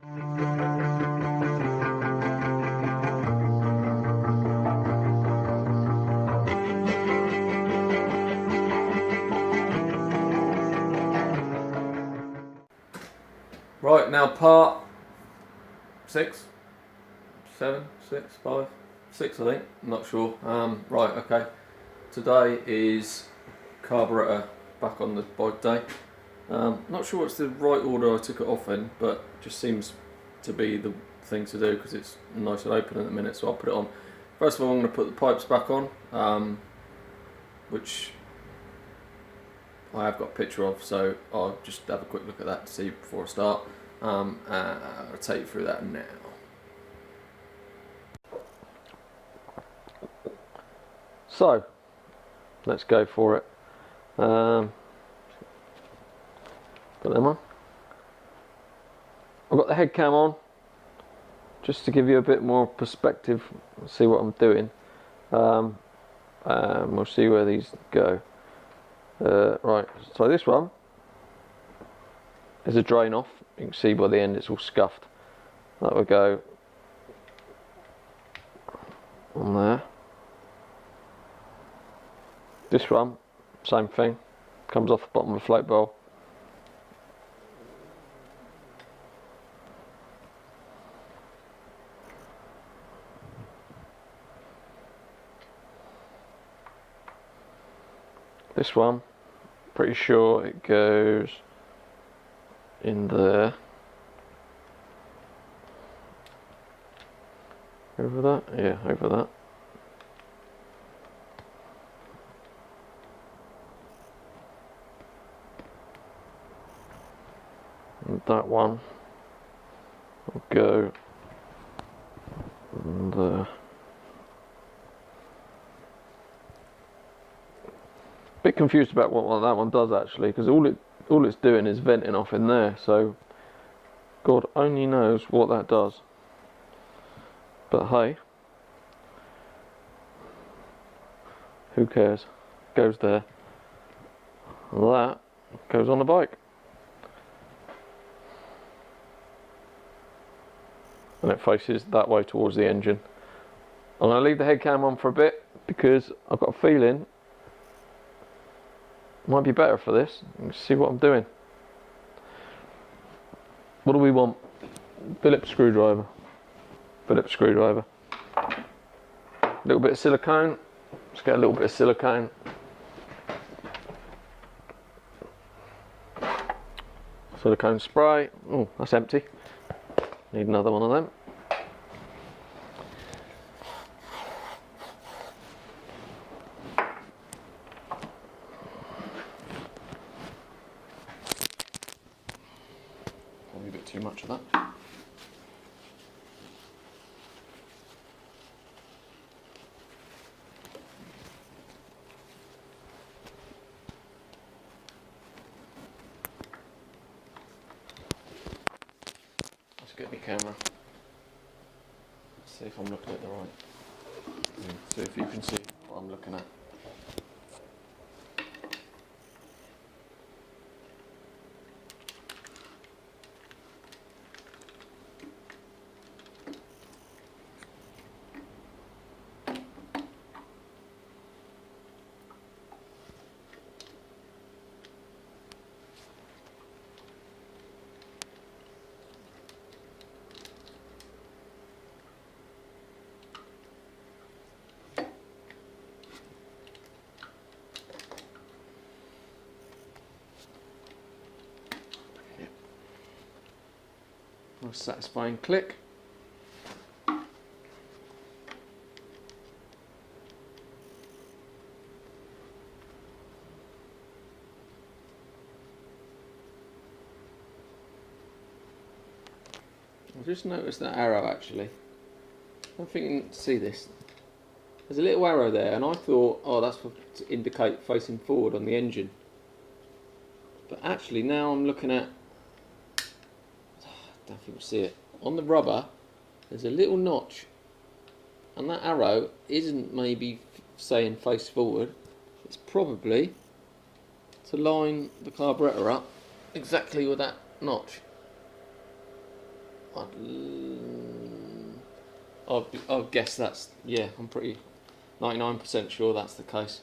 Right, now part 6, 7, 6, 5, 6 I think, I'm not sure. Right, okay. Today is carburetor back on the bike day. Not sure what's the right order I took it off in, but just seems to be the thing to do because it's nice and open at the minute, so I'll put it on. First of all, I'm going to put the pipes back on, which I have got a picture of, so I'll just have a quick look at that to see before I start. I'll take you through that now. So, let's go for it. Put them on. I've got the head cam on, just to give you a bit more perspective, see what I'm doing. We'll see where these go. Right, so this one is a drain off. You can see by the end it's all scuffed. That will go on there. This one, same thing, comes off the bottom of the float bowl. This one, pretty sure it goes in there. Over that? Yeah, over that. And that one will go there. Bit confused about what that one does actually, because all it's doing is venting off in there, so God only knows what that does. But hey, who cares? Goes there. And that goes on the bike. And it faces that way towards the engine. I'm going to leave the head cam on for a bit because I've got a feeling it might be better for this. You can see what I'm doing. What do we want? Phillips screwdriver. Phillips screwdriver. A little bit of silicone. Let's get a little bit of silicone. Silicone spray. Oh, that's empty. Need another one of them. Probably a bit too much of that. Let's get my camera. See if I'm looking at the right. See if you can see what I'm looking at. Nice satisfying click. I've just noticed that arrow actually. I don't think you can see this. There's a little arrow there and I thought, oh, that's to indicate facing forward on the engine. But actually now I'm looking at, I don't think you'll see it, on the rubber there's a little notch and that arrow isn't maybe saying face forward, it's probably to line the carburetor up exactly with that notch. I'll guess that's, yeah, I'm pretty 99% sure that's the case.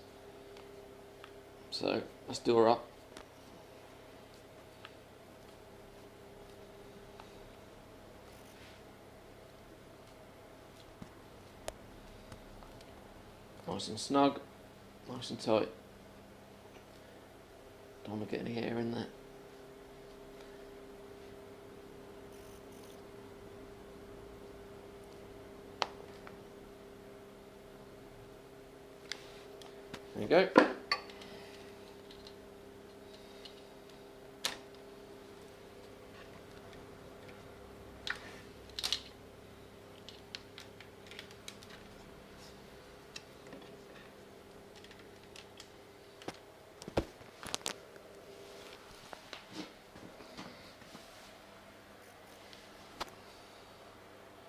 So let's do her up. Nice and snug, nice and tight. Don't want to get any air in there. There you go.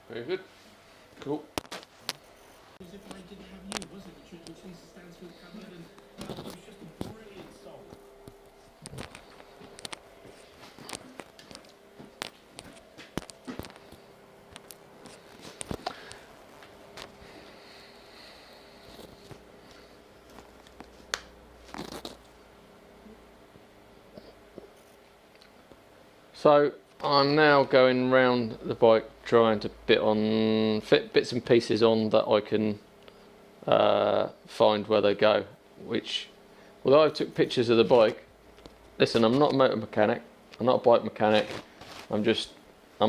Very good. Cool. As if I didn't have you, was it? The truth which needs to stand through the cupboard, and it was just a brilliant song. So I'm now going round the bike trying to fit bits and pieces on that I can find where they go, which, although I took pictures of the bike, listen, I'm not a motor mechanic, I'm not a bike mechanic, I'm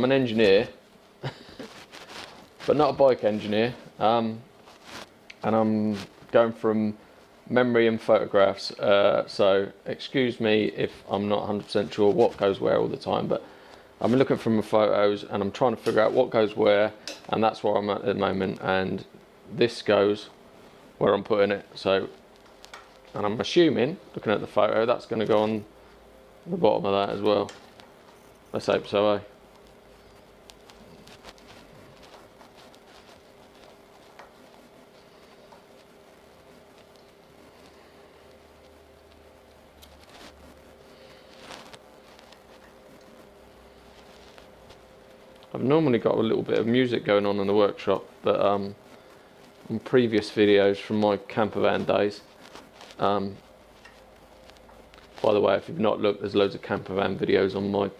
an engineer but not a bike engineer, and I'm going from memory and photographs, so excuse me if I'm not 100% sure what goes where all the time, but I'm looking from the photos and I'm trying to figure out what goes where, and that's where I'm at the moment, and this goes where I'm putting it. So, and I'm assuming, looking at the photo, that's going to go on the bottom of that as well. Let's hope so, eh? I've normally got a little bit of music going on in the workshop, but on previous videos from my camper van days, by the way, if you've not looked, there's loads of camper van videos on my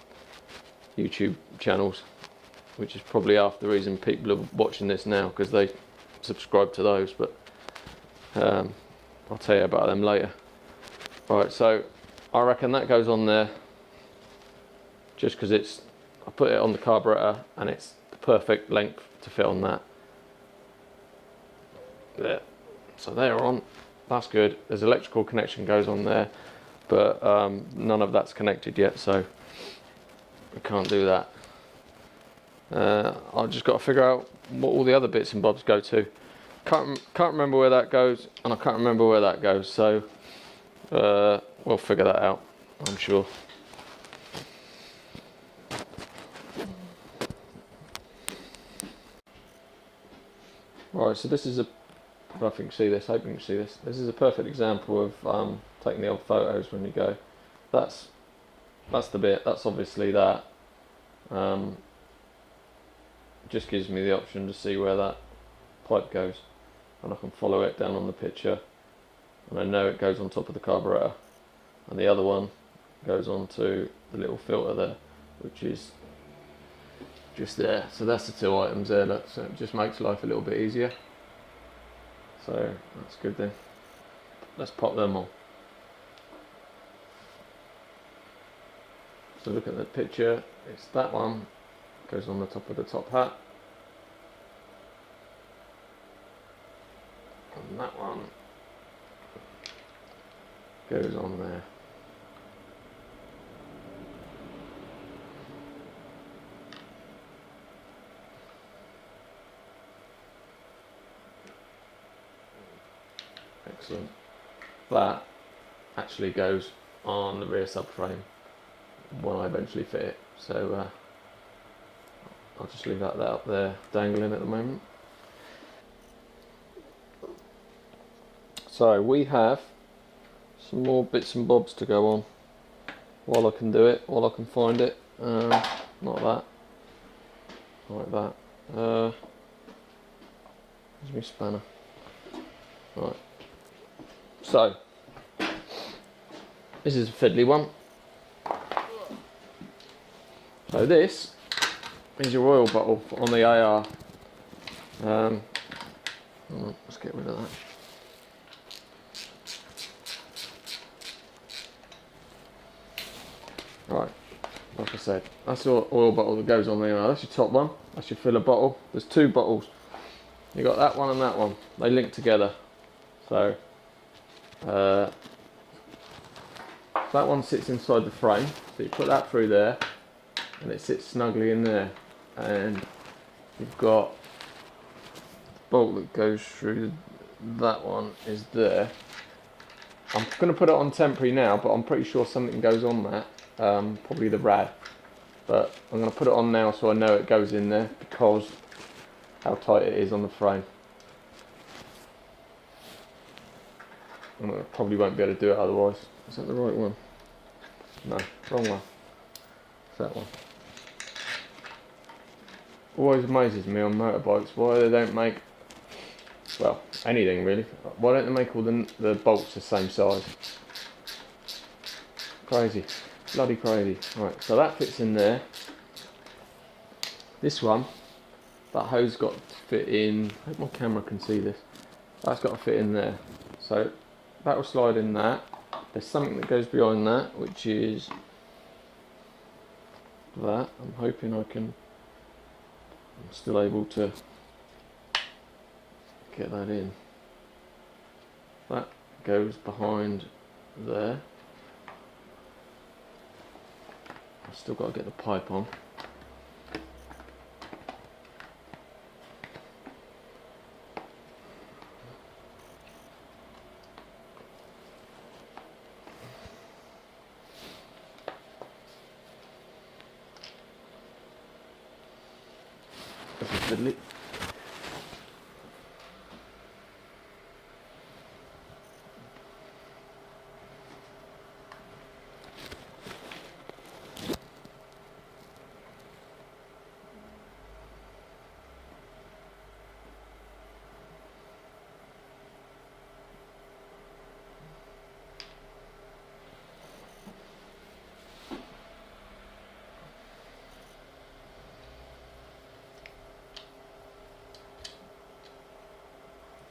YouTube channels, which is probably half the reason people are watching this now, because they subscribe to those, but I'll tell you about them later. Right, so I reckon that goes on there just because I put it on the carburetor and it's the perfect length to fit on that. There. So they're on. That's good. There's electrical connection goes on there, but none of that's connected yet, so I can't do that. I've just got to figure out what all the other bits and bobs go to. Can't remember where that goes, and I can't remember where that goes, so we'll figure that out, I'm sure. Right, so this is I don't know if you can see this, I hope you can see this. This is a perfect example of taking the old photos when you go. That's the bit, that's obviously that. Just gives me the option to see where that pipe goes, and I can follow it down on the picture, and I know it goes on top of the carburetor, and the other one goes onto the little filter there, which is just there. So that's the two items there, look, so it just makes life a little bit easier. So that's good then. Let's pop them on. So look at the picture, it's that one, goes on the top of the top hat. And that one goes on there. Excellent. That actually goes on the rear subframe when I eventually fit it, so I'll just leave that up there dangling at the moment. So we have some more bits and bobs to go on while I can do it, while I can find it. Not that. like that. Here's my spanner. Right. So this is a fiddly one. So this is your oil bottle on the AR. Hold on, let's get rid of that. Right, like I said, that's your oil bottle that goes on there. That's your top one. That's your filler bottle. There's two bottles. You got that one and that one. They link together. So that one sits inside the frame. So you put that through there, and it sits snugly in there. And you've got the bolt that goes through. That one is there. I'm going to put it on temporary now, but I'm pretty sure something goes on that. Probably the rad, but I'm going to put it on now so I know it goes in there because how tight it is on the frame. I probably won't be able to do it otherwise. Is that the right one? No, wrong one. It's that one. Always amazes me on motorbikes why they don't make, well, anything really. Why don't they make all the bolts the same size? Crazy. Bloody crazy. Right, so that fits in there. This one, that hose got to fit in. I hope my camera can see this. That's got to fit in there. So that will slide in that. There's something that goes behind that, which is that. I'm hoping I'm still able to get that in. That goes behind there. I've still got to get the pipe on. That's a fiddly.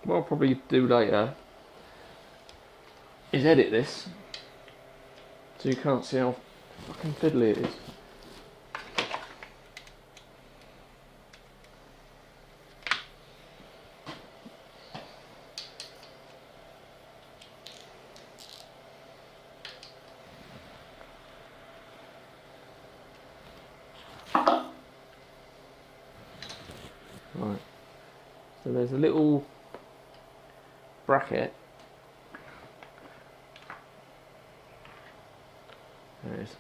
What I'll probably do later is edit this so you can't see how fucking fiddly it is. Right, so there's a little bracket. There it is.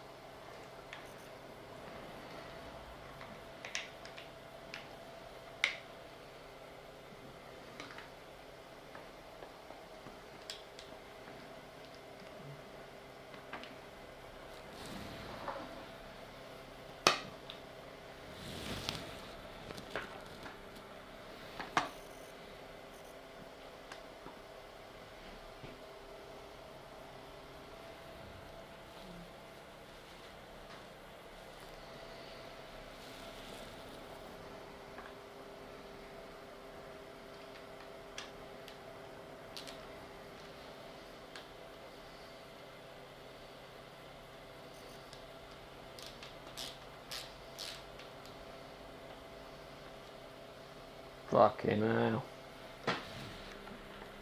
Fucking hell.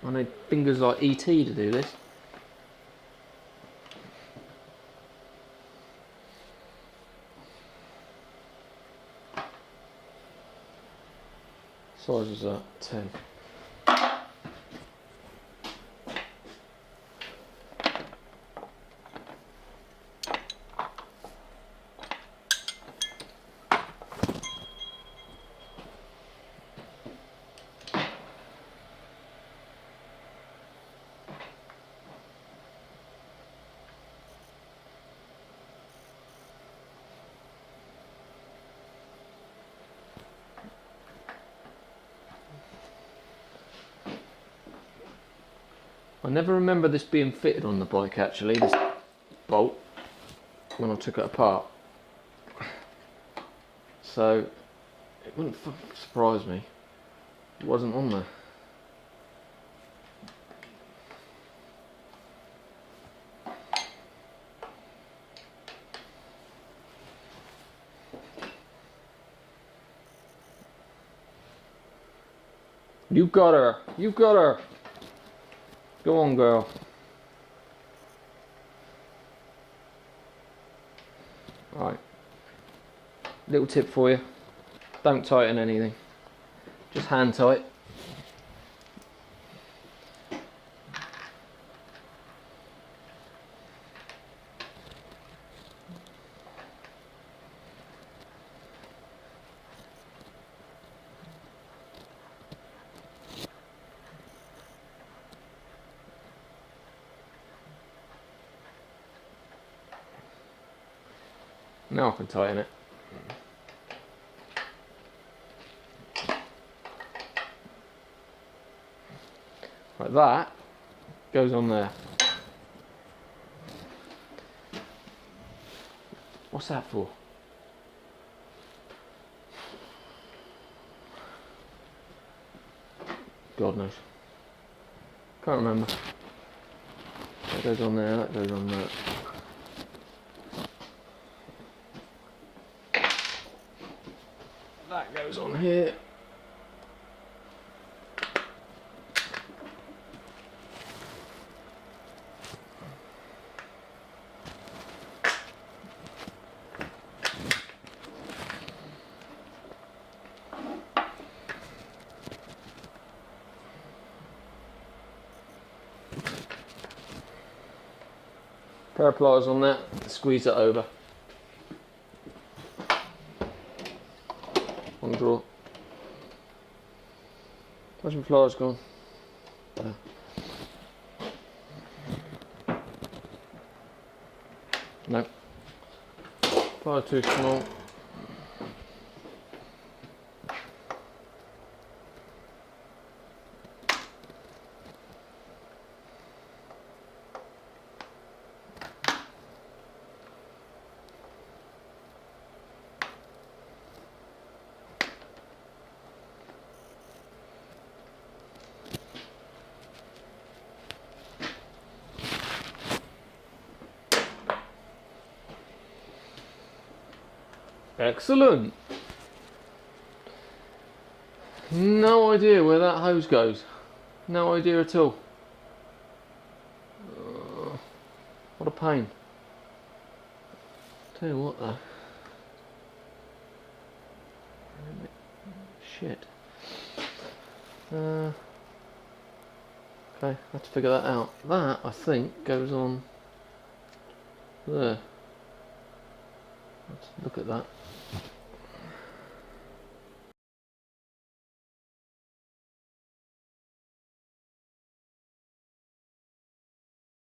I need fingers like E.T. to do this. Size is that? 10. I never remember this being fitted on the bike actually, this bolt, when I took it apart. So it wouldn't surprise me if it wasn't on there. You got her. You got her. Go on, girl. Right. Little tip for you. Don't tighten anything. Just hand tight. Now I can tighten it. Like that goes on there. What's that for? God knows. Can't remember. That goes on there, that goes on that. That goes on here. Pair of pliers on that, squeeze it over. One drawer. Where's my pliers gone? There. No. Plier too small. Excellent. No idea where that hose goes. No idea at all. What a pain. Tell you what though. Shit. Okay, I have to figure that out. That, I think, goes on there. Let's look at that.